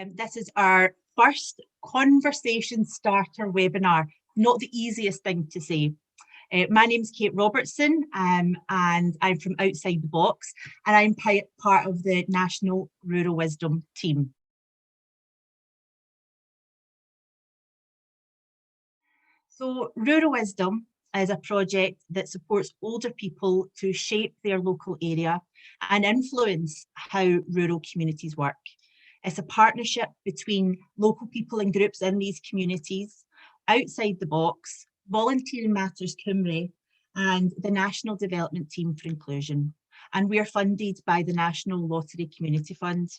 This is our first conversation starter webinar, not the easiest thing to say. My name's Kate Robertson, and I'm from Outside the Box, and I'm part of the National Rural Wisdom team. So Rural Wisdom is a project that supports older people to shape their local area and influence how rural communities work. It's a partnership between local people and groups in these communities, Outside the Box, Volunteering Matters Cymru, and the National Development Team for Inclusion. And we're funded by the National Lottery Community Fund.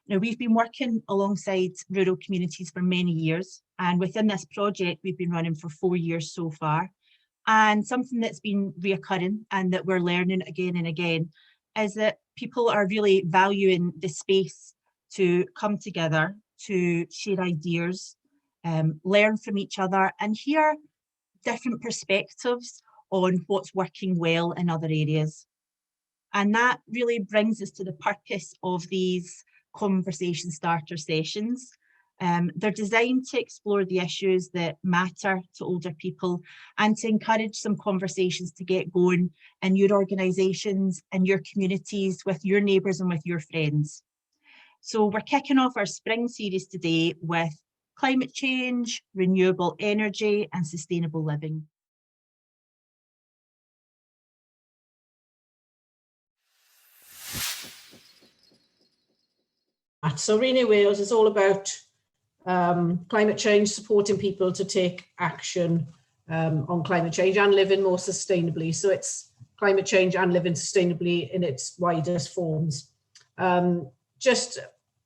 Now, we've been working alongside rural communities for many years, and within this project, we've been running for 4 years so far. And something that's been reoccurring and that we're learning again and again is that people are really valuing the space to come together, to share ideas, learn from each other and hear different perspectives on what's working well in other areas. And that really brings us to the purpose of these conversation starter sessions. They're designed to explore the issues that matter to older people and to encourage some conversations to get going in your organisations, in your communities, with your neighbours and with your friends. So we're kicking off our spring series today with climate change, renewable energy and sustainable living. So Renew Wales is all about climate change, supporting people to take action on climate change and living more sustainably. So it's climate change and living sustainably in its widest forms. Just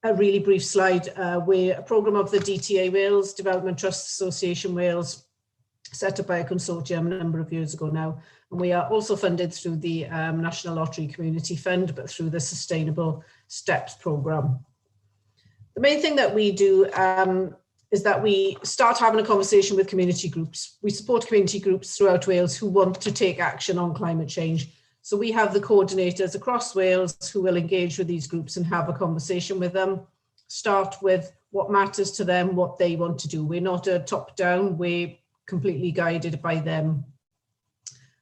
a really brief slide. We're a programme of the DTA Wales, Development Trust Association Wales, set up by a consortium a number of years ago now. And we are also funded through the National Lottery Community Fund, but through the Sustainable Steps programme. The main thing that we do is that we start having a conversation with community groups. We support community groups throughout Wales who want to take action on climate change. So we have the coordinators across Wales who will engage with these groups and have a conversation with them, start with what matters to them, what they want to do. We're not a top-down, we're completely guided by them.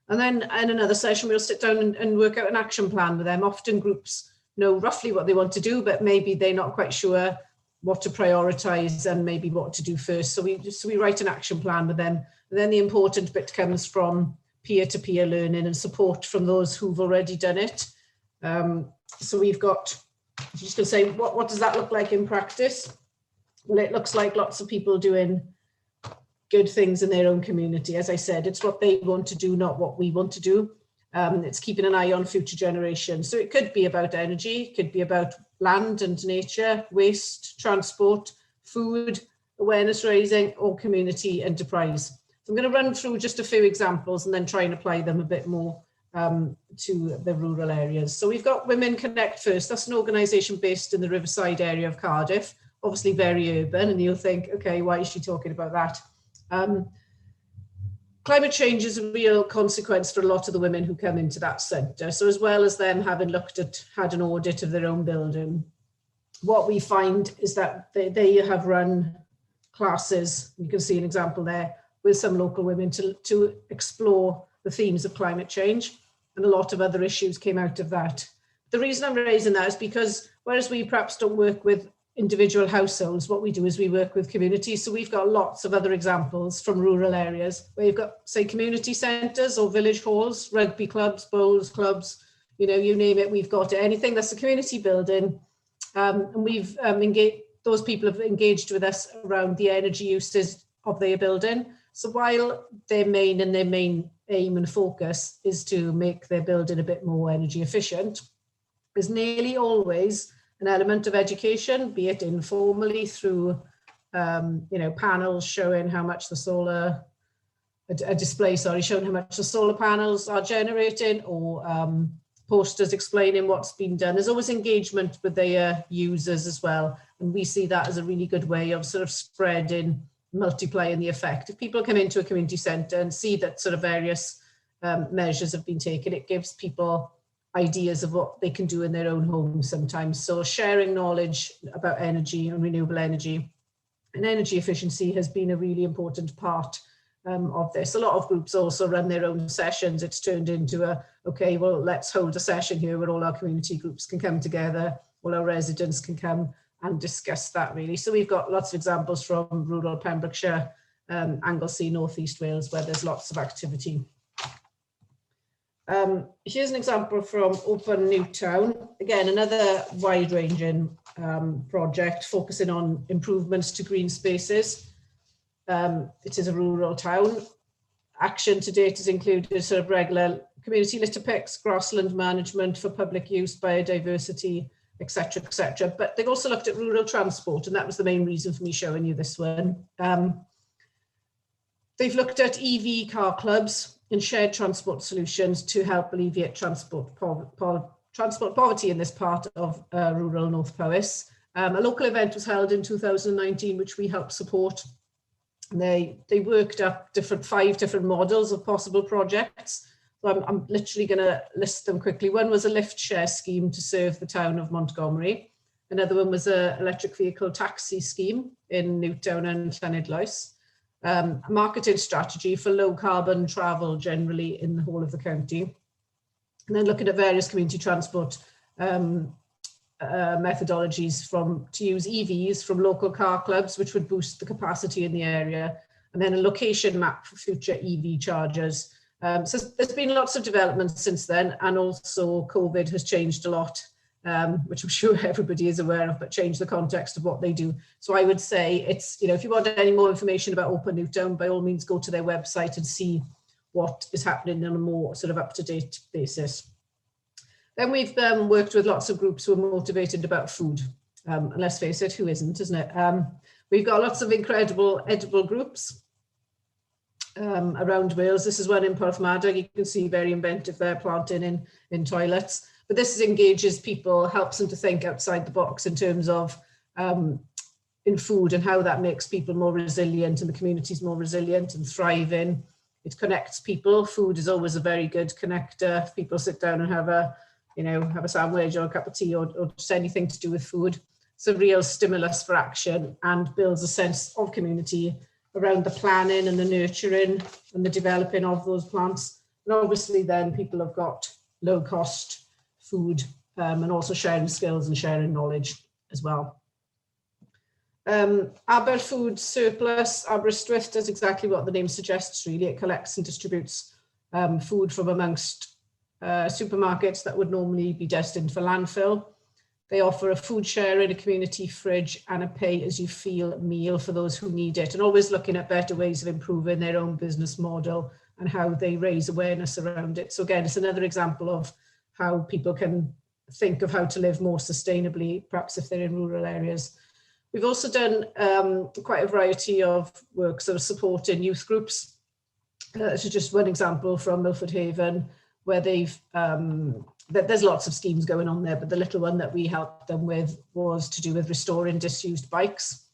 And then in another session, we'll sit down and work out an action plan with them. Often groups know roughly what they want to do, but maybe they're not quite sure what to prioritise and maybe what to do first. So we write an action plan with them. And then the important bit comes from peer-to-peer learning and support from those who've already done it. So we've got, I'm just going to say, what does that look like in practice? Well, it looks like lots of people doing good things in their own community. As I said, it's what they want to do, not what we want to do. It's keeping an eye on future generations. So it could be about energy, it could be about land and nature, waste, transport, food, awareness raising, or community enterprise. So I'm going to run through just a few examples and then try and apply them a bit more to the rural areas. So we've got Women Connect First. That's an organisation based in the Riverside area of Cardiff, obviously very urban, and you'll think, okay, why is she talking about that? Climate change is a real consequence for a lot of the women who come into that centre. So as well as them having had an audit of their own building, what we find is that they have run classes, you can see an example there, with some local women to explore the themes of climate change, and a lot of other issues came out of that. The reason I'm raising that is because whereas we perhaps don't work with individual households, what we do is we work with communities. So we've got lots of other examples from rural areas where you've got, say, community centres or village halls, rugby clubs, bowls clubs, you know, you name it, we've got it. Anything that's a community building. And we've engaged, those people have engaged with us around the energy uses of their building. So while their main aim and focus is to make their building a bit more energy efficient, there's nearly always an element of education, be it informally through, panels showing how much the solar, a display, showing how much the solar panels are generating, or posters explaining what's been done. There's always engagement with their users as well. And we see that as a really good way of sort of spreading, multiplying the effect. If people come into a community centre and see that sort of various measures have been taken, it gives people ideas of what they can do in their own homes sometimes. So sharing knowledge about energy and renewable energy and energy efficiency has been a really important part of this. A lot of groups also run their own sessions. It's turned into okay, well, let's hold a session here where all our community groups can come together, all our residents can come and discuss that really. So we've got lots of examples from rural Pembrokeshire, Anglesey, North East Wales, where there's lots of activity. Here's an example from Open Newtown. Again, another wide-ranging project focusing on improvements to green spaces. It is a rural town. Action to date has included sort of regular community litter picks, grassland management for public use, biodiversity, etc., etc. But they've also looked at rural transport, and that was the main reason for me showing you this one. They've looked at EV car clubs and shared transport solutions to help alleviate transport poverty in this part of rural North Powys. A local event was held in 2019, which we helped support. They worked up 5 different models of possible projects. So I'm literally going to list them quickly. One was a lift share scheme to serve the town of Montgomery. Another one was an electric vehicle taxi scheme in Newtown and Llanidloes. A marketing strategy for low carbon travel generally in the whole of the county. And then looking at various community transport methodologies to use EVs from local car clubs, which would boost the capacity in the area, and then a location map for future EV chargers. So there's been lots of developments since then, and also COVID has changed a lot, which I'm sure everybody is aware of, but changed the context of what they do. So I would say it's, if you want any more information about Open Newtown, by all means go to their website and see what is happening on a more sort of up-to-date basis. Then we've worked with lots of groups who are motivated about food. And let's face it, who isn't, isn't it? We've got lots of incredible edible groups around Wales. This is one in Porthmadog. You can see very inventive there, planting in toilets. But this engages people, helps them to think outside the box in terms of in food and how that makes people more resilient and the communities more resilient and thriving. It connects people. Food is always a very good connector. If people sit down and have a sandwich or a cup of tea or just anything to do with food. It's a real stimulus for action and builds a sense of community around the planning and the nurturing and the developing of those plants. And obviously then people have got low cost food and also sharing skills and sharing knowledge as well. Aber Food Surplus, Aberystwyth does exactly what the name suggests really. It collects and distributes food from amongst supermarkets that would normally be destined for landfill. They offer a food share in a community fridge and a pay-as-you-feel meal for those who need it, and always looking at better ways of improving their own business model and how they raise awareness around it. So again, it's another example of how people can think of how to live more sustainably, perhaps if they're in rural areas. We've also done quite a variety of work sort of supporting youth groups. This is just one example from Milford Haven, where they've, there's lots of schemes going on there, but the little one that we helped them with was to do with restoring disused bikes,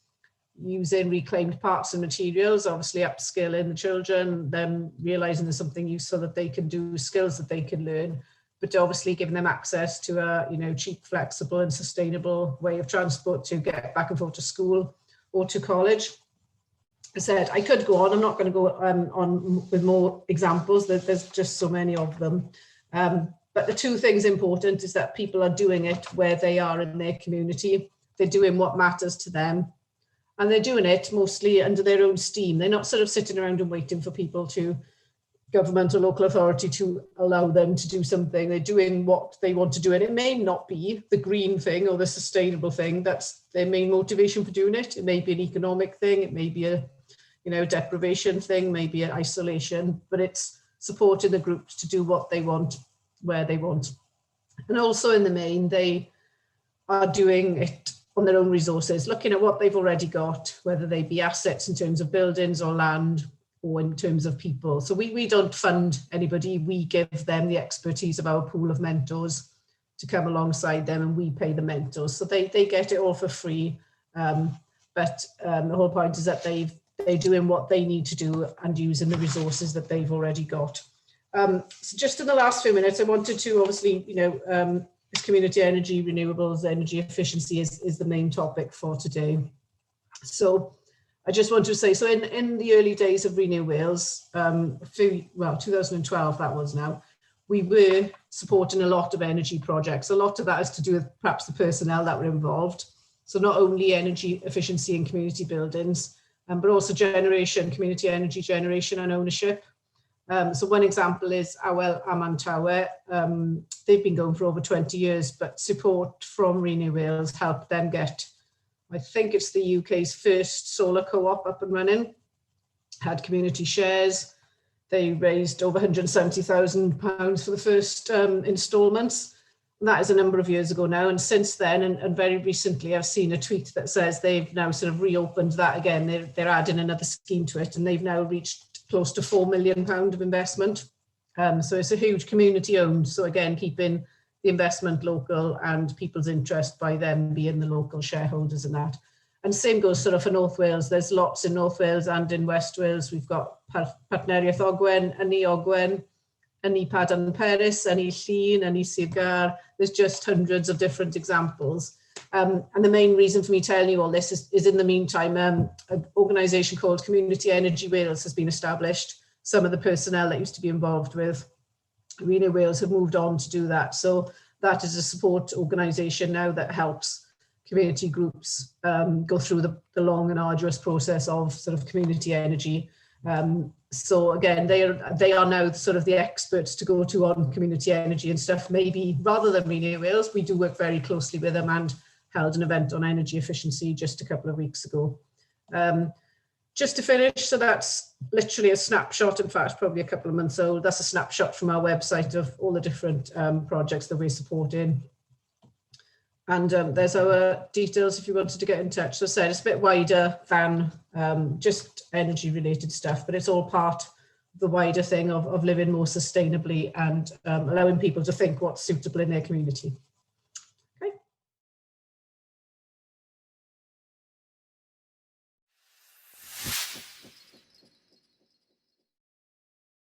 using reclaimed parts and materials, obviously upskilling the children, them realising there's something useful that they can do, skills that they can learn, but obviously giving them access to a cheap, flexible and sustainable way of transport to get back and forth to school or to college. I said I could go on. I'm not going to go on with more examples. There's just so many of them. But the two things important is that people are doing it where they are in their community. They're doing what matters to them. And they're doing it mostly under their own steam. They're not sort of sitting around and waiting for people to, government or local authority, to allow them to do something. They're doing what they want to do. And it may not be the green thing or the sustainable thing. That's their main motivation for doing it. It may be an economic thing. It may be a deprivation thing, maybe an isolation, but it's supporting the groups to do what they want, where they want. And also in the main, they are doing it on their own resources, looking at what they've already got, whether they be assets in terms of buildings or land or in terms of people. So we don't fund anybody, we give them the expertise of our pool of mentors to come alongside them, and we pay the mentors. So they get it all for free. But the whole point is that they're doing what they need to do and using the resources that they've already got. So just in the last few minutes, I wanted to obviously, this community energy, renewables, energy efficiency is the main topic for today. So I just want to say, so in the early days of Renew Wales, 2012 that was now, we were supporting a lot of energy projects. A lot of that is to do with perhaps the personnel that were involved. So not only energy efficiency in community buildings, but also community energy generation and ownership. So one example is Awel Aman Tower. They've been going for over 20 years, but support from Renew Wales helped them get, I think it's the UK's first solar co-op up and running, had community shares. They raised over £170,000 for the first instalments. And that is a number of years ago now. And since then, and very recently, I've seen a tweet that says they've now sort of reopened that again. They're adding another scheme to it, and they've now reached close to £4 million of investment. So it's a huge community owned. So again, keeping the investment local and people's interest by them being the local shareholders in that. And same goes sort of for North Wales. There's lots in North Wales and in West Wales. We've got Partneriaeth Ogwen, Ynni Ogwen, Ynni Padan Peris, Ynni Llyn, Ynni Sir Gar. There's just hundreds of different examples. And the main reason for me telling you all this is in the meantime, an organisation called Community Energy Wales has been established. Some of the personnel that used to be involved with Renew Wales have moved on to do that. So that is a support organisation now that helps community groups go through the long and arduous process of sort of community energy. So again, they are now sort of the experts to go to on community energy and stuff. Maybe rather than Renew Wales, we do work very closely with them and held an event on energy efficiency just a couple of weeks ago. Just to finish, so that's literally a snapshot, in fact, probably a couple of months old. That's a snapshot from our website of all the different projects that we're supporting. And there's our details if you wanted to get in touch. So I said, it's a bit wider than just energy related stuff, but it's all part of the wider thing of living more sustainably and allowing people to think what's suitable in their community. Okay.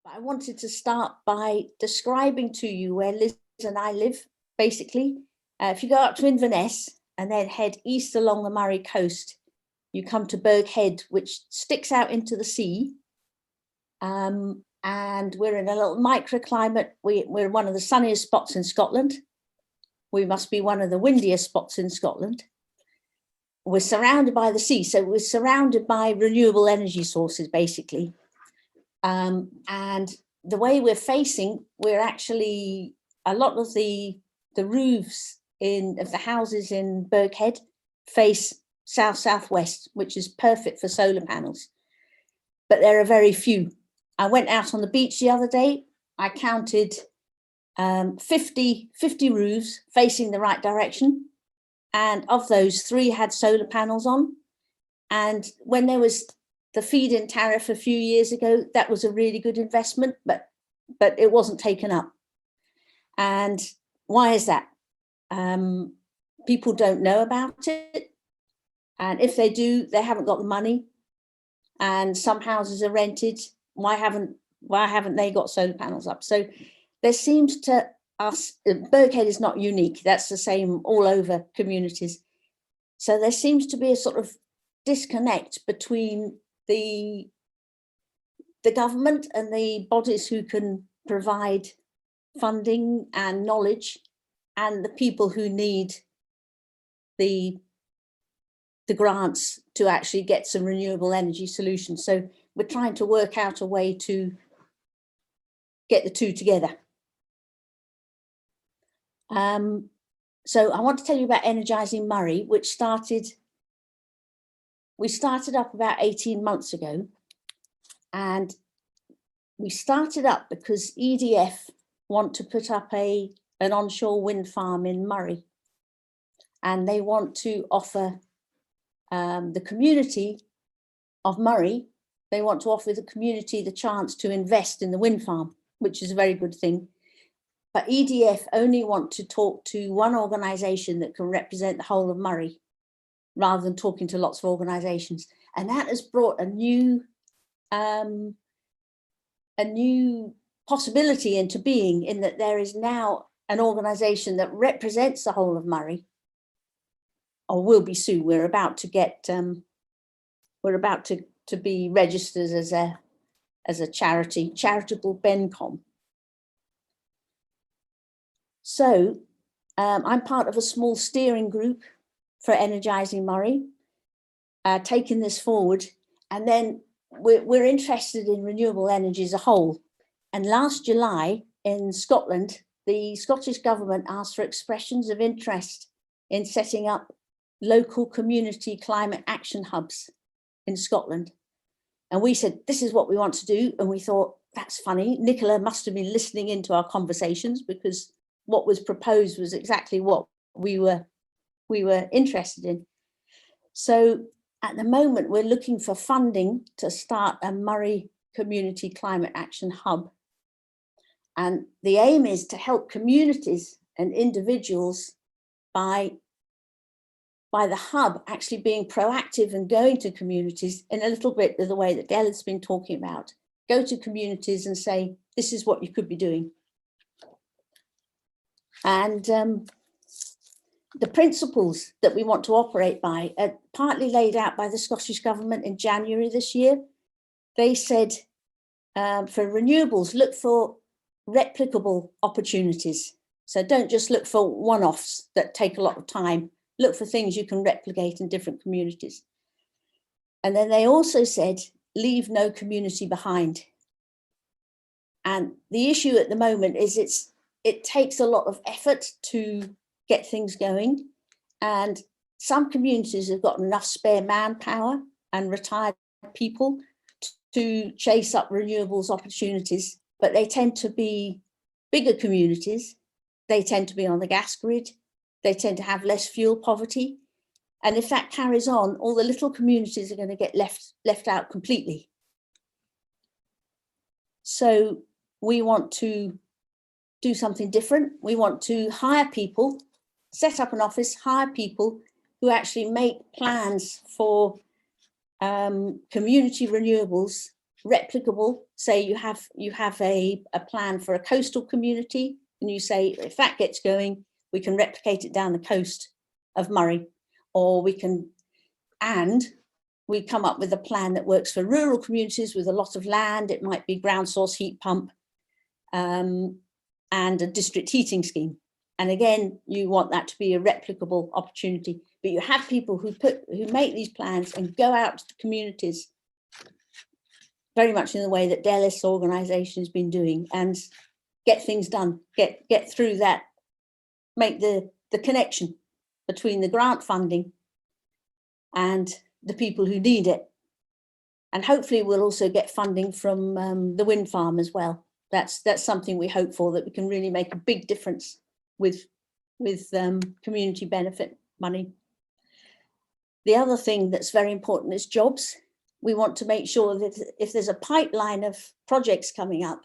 I wanted to start by describing to you where Liz and I live, basically. If you go up to Inverness and then head east along the Murray coast, you come to Berg Head, which sticks out into the sea. And we're in a little microclimate. We're one of the sunniest spots in Scotland. We must be one of the windiest spots in Scotland. We're surrounded by the sea, so we're surrounded by renewable energy sources, basically. And the way we're facing, we're actually, a lot of the roofs of the houses in Berg Head face south-southwest, which is perfect for solar panels. But there are very few. I went out on the beach the other day. I counted 50 roofs facing the right direction. And of those, 3 had solar panels on. And when there was the feed-in tariff a few years ago, that was a really good investment, but it wasn't taken up. And why is that? People don't know about it. And if they do, they haven't got the money. And some houses are rented. Why haven't they got solar panels up? So there seems to us, Berg Head is not unique. That's the same all over communities. So there seems to be a sort of disconnect between the government and the bodies who can provide funding and knowledge and the people who need the grants to actually get some renewable energy solutions. So we're trying to work out a way to get the two together. So I want to tell you about Energising Murray, which we started up about 18 months ago. And we started up because EDF want to put up an onshore wind farm in Murray. And they want to offer the community of Murray, they want to offer the community the chance to invest in the wind farm, which is a very good thing. But EDF only want to talk to one organisation that can represent the whole of Murray, rather than talking to lots of organisations. And that has brought a new possibility into being, in that there is now an organisation that represents the whole of Moray, or will be soon. We're about to get, we're about to be registered as a charity, Charitable Bencom. So I'm part of a small steering group for Energising Moray, taking this forward, and then we're interested in renewable energy as a whole. And last July in Scotland, the Scottish Government asked for expressions of interest in setting up local community climate action hubs in Scotland. And we said, this is what we want to do. And we thought, that's funny. Nicola must have been listening into our conversations, because what was proposed was exactly what we were interested in. So at the moment, we're looking for funding to start a Moray Community Climate Action Hub. And the aim is to help communities and individuals by the hub actually being proactive and going to communities in a little bit of the way that Dell has been talking about. Go to communities and say, this is what you could be doing. And the principles that we want to operate by are partly laid out by the Scottish Government in January this year. They said, for renewables, look for replicable opportunities. So don't just look for one-offs that take a lot of time. Look for things you can replicate in different communities. And then they also said, leave no community behind. And the issue at the moment is it takes a lot of effort to get things going. And some communities have got enough spare manpower and retired people to chase up renewables opportunities, but they tend to be bigger communities. They tend to be on the gas grid. They tend to have less fuel poverty. And if that carries on, all the little communities are going to get left out completely. So we want to do something different. We want to hire people, set up an office, hire people who actually make plans for community renewables, replicable. Say you have a plan for a coastal community, and you say, if that gets going, we can replicate it down the coast of Moray, or we can, and we come up with a plan that works for rural communities with a lot of land. It might be ground source heat pump and a district heating scheme. And again, you want that to be a replicable opportunity, but you have people who make these plans and go out to the communities very much in the way that Dellis organisation has been doing, and get things done, get through that, make the connection between the grant funding and the people who need it. And hopefully we'll also get funding from the wind farm as well. That's something we hope for, that we can really make a big difference with community benefit money. The other thing that's very important is jobs. We want to make sure that if there's a pipeline of projects coming up,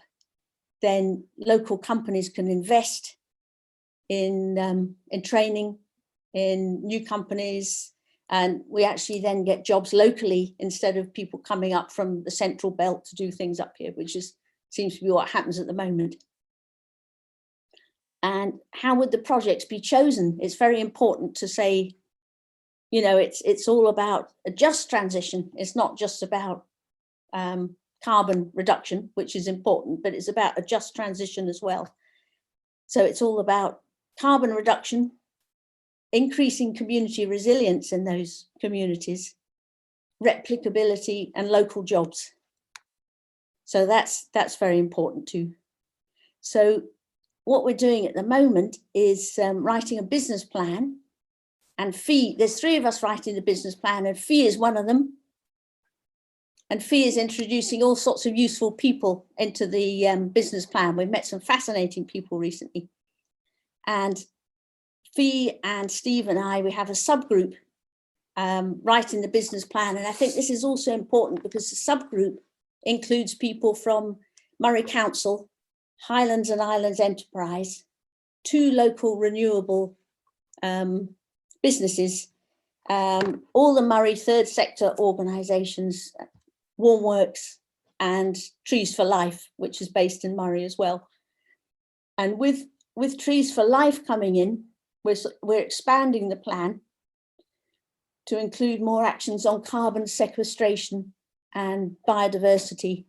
then local companies can invest in training, in new companies, and we actually then get jobs locally instead of people coming up from the central belt to do things up here, which seems to be what happens at the moment. And how would the projects be chosen? It's very important to say, you know, it's all about a just transition. It's not just about carbon reduction, which is important, but it's about a just transition as well. So it's all about carbon reduction, increasing community resilience in those communities, replicability, and local jobs. So that's very important too. So what we're doing at the moment is writing a business plan, and Fee, there's 3 of us writing the business plan, and Fee is one of them. And Fee is introducing all sorts of useful people into the business plan. We've met some fascinating people recently. And Fee and Steve and I, we have a subgroup writing the business plan. And I think this is also important because the subgroup includes people from Moray Council, Highlands and Islands Enterprise, 2 local renewable businesses, all the Moray third sector organisations, Warmworks, and Trees for Life, which is based in Murray as well. And with Trees for Life coming in, we're expanding the plan to include more actions on carbon sequestration and biodiversity.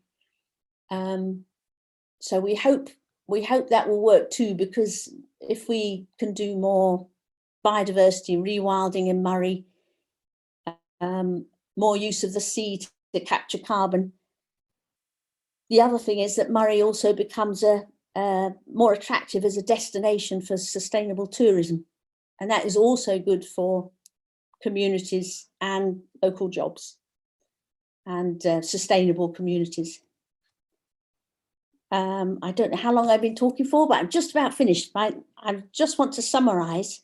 So we hope that will work too, because if we can do more biodiversity rewilding in Murray, more use of the sea to capture carbon. The other thing is that Murray also becomes more attractive as a destination for sustainable tourism. And that is also good for communities and local jobs and sustainable communities. I don't know how long I've been talking for, but I'm just about finished. I just want to summarize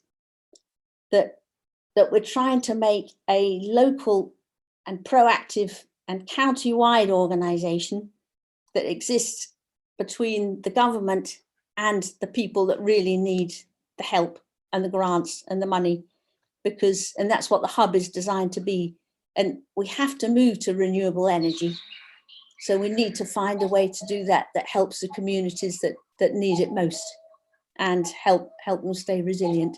that we're trying to make a local and proactive and county-wide organisation that exists between the government and the people that really need the help and the grants and the money, and that's what the hub is designed to be. And we have to move to renewable energy. So we need to find a way to do that helps the communities that need it most and help them stay resilient.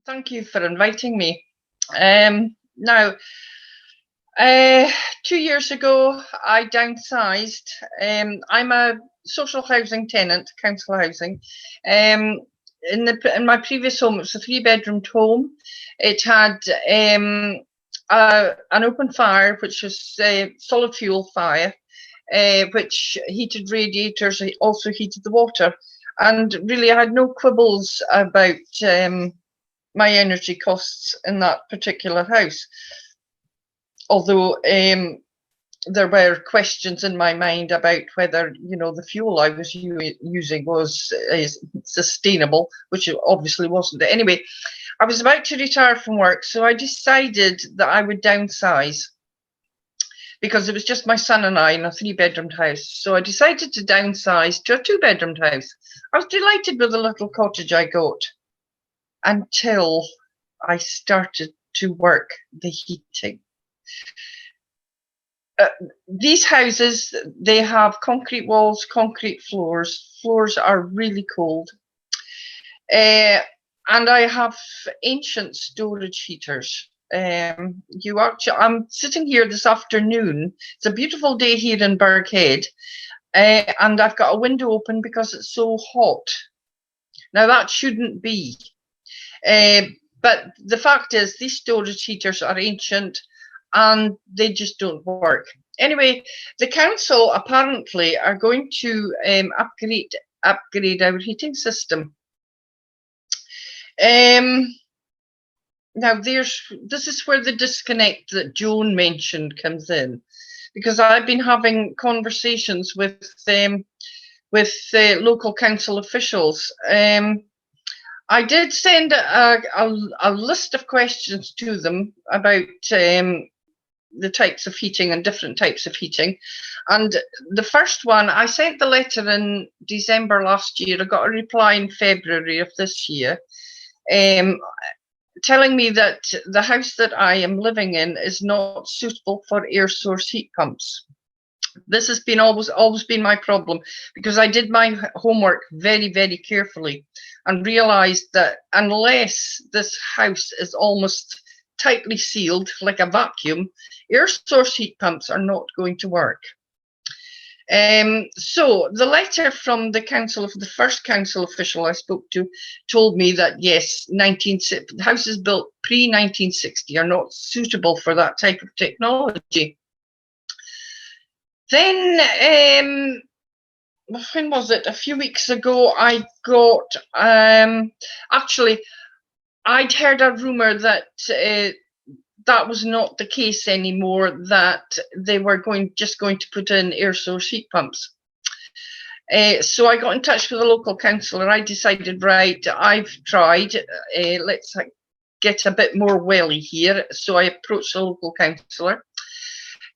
Thank you for inviting me. Now, 2 years ago, I downsized. I'm a social housing tenant, council housing. In my previous home, it was a 3-bedroomed home. It had an open fire, which was solid fuel fire, which heated radiators, also heated the water. And really, I had no quibbles about my energy costs in that particular house. Although there were questions in my mind about whether, the fuel I was using was sustainable, which it obviously wasn't. Anyway, I was about to retire from work, so I decided that I would downsize because it was just my son and I in a 3-bedroomed house. So I decided to downsize to a 2-bedroomed house. I was delighted with the little cottage I got until I started to work the heating. These houses, they have concrete walls, concrete floors. Floors are really cold. And I have ancient storage heaters. I'm sitting here this afternoon. It's a beautiful day here in Burghead. And I've got a window open because it's so hot. Now that shouldn't be. But the fact is, these storage heaters are ancient and they just don't work. Anyway, the council apparently are going to upgrade our heating system. Now, this is where the disconnect that Joan mentioned comes in, because I've been having conversations with local council officials. I did send a list of questions to them about the types of heating and different types of heating. And the first one, I sent the letter in December last year. I got a reply in February of this year, telling me that the house that I am living in is not suitable for air source heat pumps. This has been always been my problem, because I did my homework very, very carefully and realized that unless this house is almost tightly sealed like a vacuum, air source heat pumps are not going to work. So the letter from the first council official I spoke to told me that yes, houses built pre-1960 are not suitable for that type of technology. Then, when was it? A few weeks ago, I got, actually, I'd heard a rumour that that was not the case anymore, that they were just going to put in air source heat pumps. So I got in touch with the local councillor. I decided, right, I've tried, let's get a bit more welly here. So I approached the local councillor.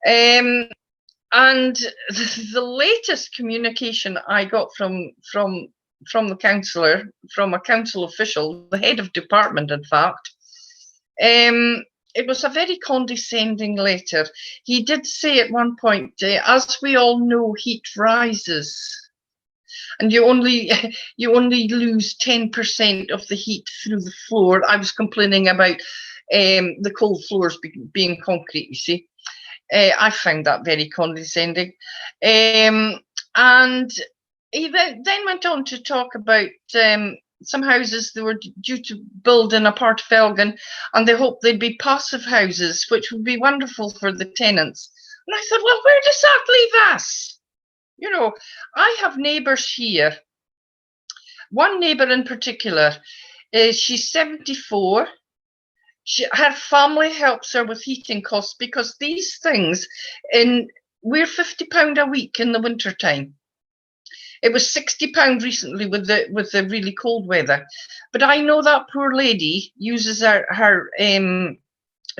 And the latest communication I got from from the councillor, from a council official, the head of department, in fact. It was a very condescending letter. He did say at one point, as we all know, heat rises, and you only lose 10% of the heat through the floor. I was complaining about the cold floors being concrete, you see. I found that very condescending. And he then went on to talk about some houses they were due to build in a part of Elgin, and they hoped they'd be passive houses, which would be wonderful for the tenants. And I thought, well, where does that leave us? You know, I have neighbours here. One neighbour in particular, she's 74. Her family helps her with heating costs because these things, we're £50 a week in the winter time. It was £60 recently with the really cold weather. But I know that poor lady uses her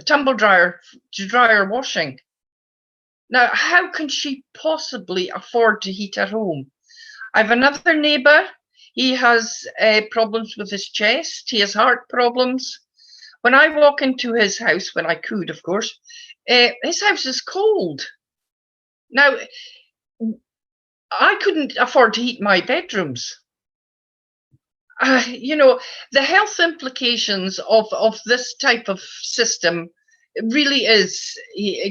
tumble dryer to dry her washing. Now, how can she possibly afford to heat her home? I have another neighbour. He has problems with his chest. He has heart problems. When I walk into his house, when I could, of course, his house is cold. Now, I couldn't afford to heat my bedrooms. You know, the health implications of this type of system really is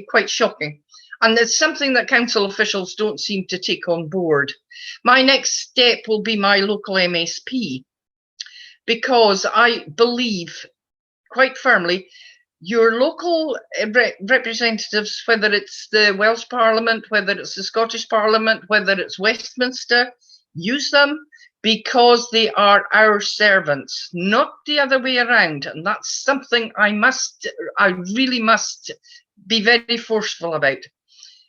quite shocking. And it's something that council officials don't seem to take on board. My next step will be my local MSP, because I believe quite firmly your local representatives, whether it's the Welsh Parliament, whether it's the Scottish Parliament, whether it's Westminster, use them because they are our servants, not the other way around. And that's something I really must be very forceful about,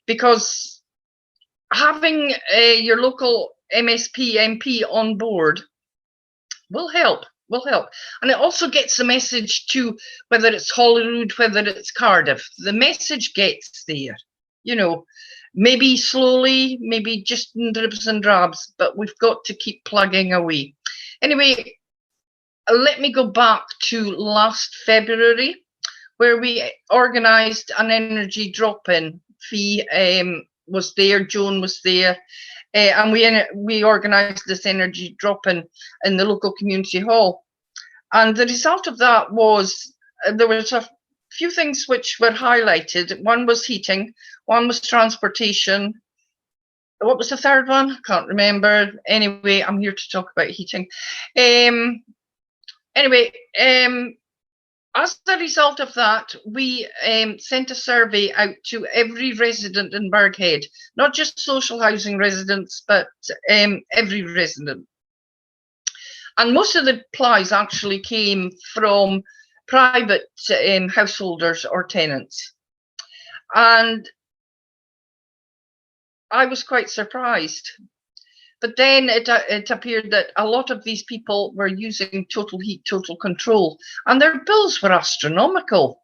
because having your local MSP, MP on board will help. And it also gets the message to, whether it's Holyrood, whether it's Cardiff, the message gets there, you know, maybe slowly, maybe just in dribs and drabs, but we've got to keep plugging away. Anyway, let me go back to last February, where we organised an energy drop-in. Fee was there, Joan was there, and we organised this energy drop-in in the local community hall. And the result of that was there was a few things which were highlighted. One was heating, one was transportation. What was the third one? I can't remember. Anyway, I'm here to talk about heating. As a result of that, we sent a survey out to every resident in Burghead, not just social housing residents, but every resident. And most of the replies actually came from private householders or tenants. And I was quite surprised. But then it appeared that a lot of these people were using total heat, total control, and their bills were astronomical.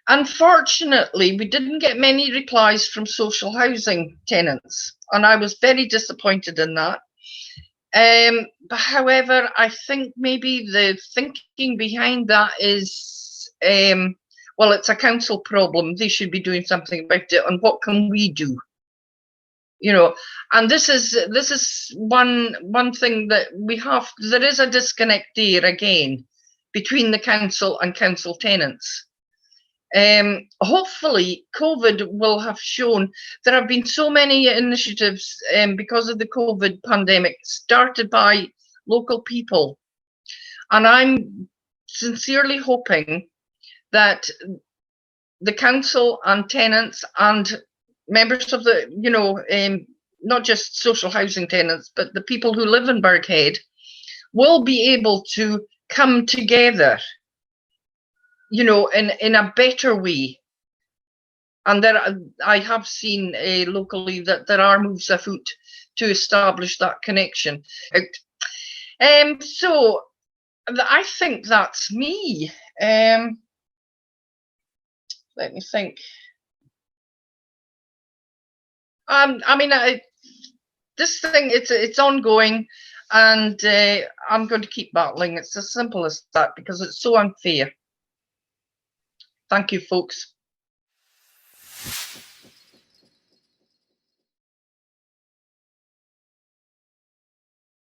Unfortunately, we didn't get many replies from social housing tenants, and I was very disappointed in that. However, I think maybe the thinking behind that is, well, it's a council problem. They should be doing something about it, and what can we do? You know, and this is one thing that we have. There is a disconnect there again between the council and council tenants. Hopefully, COVID will have shown there have been so many initiatives because of the COVID pandemic started by local people, and I'm sincerely hoping that the council and tenants and members of the, you know, not just social housing tenants, but the people who live in Burghead will be able to come together, you know, in a better way. And I have seen locally that there are moves afoot to establish that connection. So I think that's me. Let me think. I mean, this thing, it's ongoing, and I'm going to keep battling. It's as simple as that, because it's so unfair. Thank you, folks.